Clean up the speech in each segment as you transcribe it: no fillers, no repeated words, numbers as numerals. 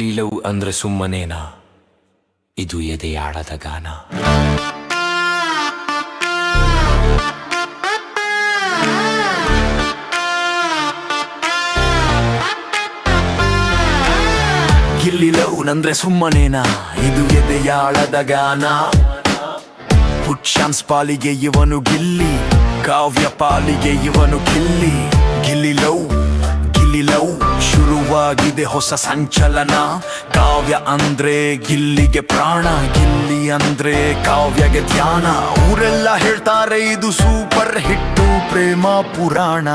ಲೀಲವು ಅಂದ್ರೆ ಸುಮ್ಮನೇನ, ಇದು ಎದೆಯಾಳದ ಗಾನ. ಗಿಲ್ಲಿ ಲವ್ ಅಂದ್ರೆ ಸುಮ್ಮನೇನ, ಇದು ಎದೆಯಾಳದ ಗಾನ. ಹುಚ್ಚಾನ್ಸ್ ಪಾಲಿಗೆ ಇವನು ಗಿಲ್ಲಿ, ಕಾವ್ಯ ಪಾಲಿಗೆ ಇವನು ಗಿಲ್ಲಿ. ಗಿಲ್ಲಿ ಲವ್ ಶುರುವಾಗಿದೆ ಹೊಸ ಸಂಚಲನ. ಕಾವ್ಯ ಅಂದ್ರೆ ಗಿಲ್ಲಿಗೆ ಪ್ರಾಣ, ಗಿಲ್ಲಿ ಅಂದ್ರೆ ಕಾವ್ಯಗೆ ಧ್ಯಾನ. ಊರೆಲ್ಲ ಹೇಳ್ತಾರೆ ಇದು ಸೂಪರ್ ಹಿಟ್ಟು ಪ್ರೇಮ ಪುರಾಣ.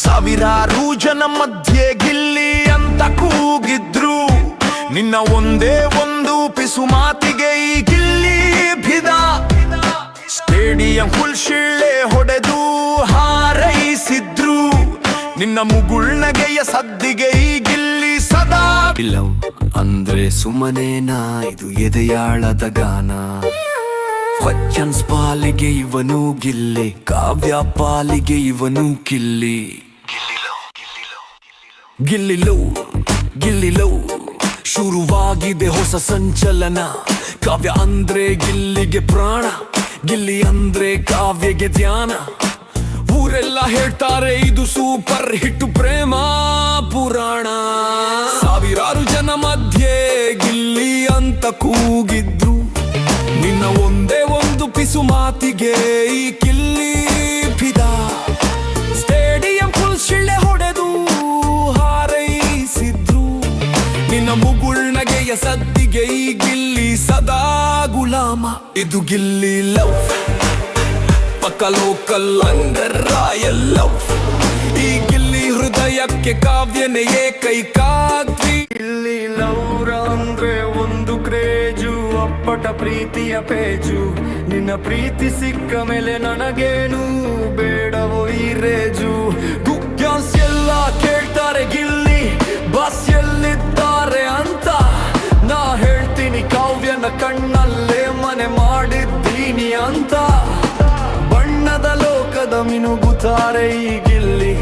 ಸಾವಿರಾರು ಜನ ಮಧ್ಯೆ ಗಿಲ್ಲಿ ಅಂತ ಕೂಗಿದ್ರು, ನಿನ್ನ ಒಂದೇ ಒಂದು ಪಿಸು ಮಾತಿಗೆ ಈ ಗಿಲ್ಲಿ ಬಿದ. ಸ್ಟೇಡಿಯಂ ಫುಲ್ ಶಿಳ್ಳೆ ಹೊಡೆದು ಹಾರೈಸಿದ್ರು, ನಿನ್ನ ಮುಗುಳ್ನಗೆಯ ಸದ್ದಿಗೆ ಈ ಗಿಲ್ಲಿ ಸದಾ. ಲವ್ ಅಂದ್ರೆ ಸುಮ್ಮನೇನ, ಇದು ಎದೆಯಾಳದ ಗಾನ. ವಚನ್ಸ್ ಪಾಲಿಗೆ ಇವನು ಗಿಲ್ಲಿ, ಕಾವ್ಯ ಪಾಲಿಗೆ ಇವನು ಕಿಲ್ಲಿ. ಗಿಲ್ಲಿ ಲವ್ ಶುರುವಾಗಿದೆ ಹೊಸ ಸಂಚಲನ. ಕಾವ್ಯ ಅಂದ್ರೆ ಗಿಲ್ಲಿಗೆ ಪ್ರಾಣ, ಗಿಲ್ಲಿ ಅಂದ್ರೆ ಕಾವ್ಯಗೆ ಧ್ಯಾನ. ಊರೆಲ್ಲ ಹೇಳ್ತಾರೆ ಇದು ಸೂಪರ್ ಹಿಟ್ ಪ್ರೇಮ ಪುರಾಣ. ಸಾವಿರಾರು ಜನ ಮಧ್ಯೆ ಗಿಲ್ಲಿ ಅಂತ ಕೂಗಿದ್ರು, ನಿನ್ನ ಒಂದೇ ಒಂದು ಪಿಸು ಮಾತಿಗೆ ಈ ಗಿಲ್ಲಿ ಫಿದ. ಸ್ಟೇಡಿಯಂ ಫುಲ್ ಶಿಳ್ಳೆ ಹೊಡೆದು ಹಾರೈಸಿದ್ರು, ನಿನ್ನ ಮುಗುಳ್ನಗೆಯ ಸದ್ದಿಗೆ ಈ ಗಿಲ್ಲಿ ಸದಾ ಗುಲಾಮ. ಇದು ಗಿಲ್ಲಿ ಲವ್, ಪಕ್ಕ ಲೋಕಲ್ ಅಂಡರ್ ರಾಯಲ್ ಲವ್. ಈ ಗಿಲ್ಲಿ ಹೃದಯಕ್ಕೆ ಕಾವ್ಯನೇ ಏಕೈಕಾಗ್ರಿ. ಗಿಲ್ಲಿ ಲವ್ ಅಂದ್ರೆ ಒಂದು ಕ್ರೇಜು, ಅಪ್ಪಟ ಪ್ರೀತಿಯ ಪೇಜು. ನಿನ್ನ ಪ್ರೀತಿ ಸಿಕ್ಕ ಮೇಲೆ ನನಗೇನು ಬೇಡವೋ ಈ ರೇಜು. ಗುಗ್ಯಾನ್ಸ್ ಎಲ್ಲ ಕೇಳ್ತಾರೆ ಗಿಲ್ಲಿ ಬಸ್ ಎಲ್ಲಿದ್ದಾರೆ ಅಂತ. ನಾ ಹೇಳ್ತೀನಿ ಕಾವ್ಯನ ಕಣ್ಣಲ್ಲೇ ಮನೆ ಮಾಡಿದ್ದೀನಿ ಅಂತ. ಬಣ್ಣದ ಲೋಕದ ಮಿನುಗುತ್ತಾರೆ ಈ ಗಿಲ್ಲಿ,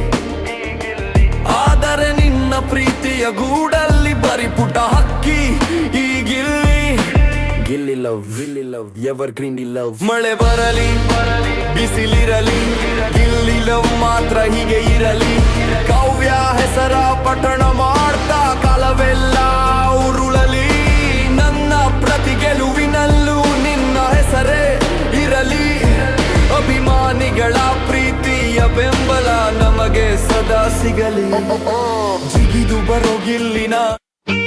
ಆದರೆ ನಿನ್ನ ಪ್ರೀತಿಯ ಗೂಡಲ್ಲಿ ಬರಿ ಪುಟ ಹಕ್ಕಿ ಈ Gilli. Gilli love ever green love. ಮಳೆ ಬರಲಿ ಬಿಸಿಲಿರಲಿ, ಗಿಲ್ಲಿ ಲವ್ ಮಾತ್ರ ಹೀಗೆ ಇರಲಿ. ಕಾವ್ಯ ಹೆಸರ ಪಠಣ ಮಾಡ್ತಾ ಕಾಲವೆಲ್ಲ ಉರುಳಲಿ. ನನ್ನ ಪ್ರತಿ ಗೆಲುವಿನಲ್ಲೂ ನಿನ್ನ ಹೆಸರೇ ಇರಲಿ. ಅಭಿಮಾನಿಗಳ ಪ್ರೀತಿಯ ಬೆಂಬಲ ನಮಗೆ ಸದಾ ಸಿಗಲಿ. ಜಿಗಿದು ಬರೋ ಗಿಲ್ಲಿನ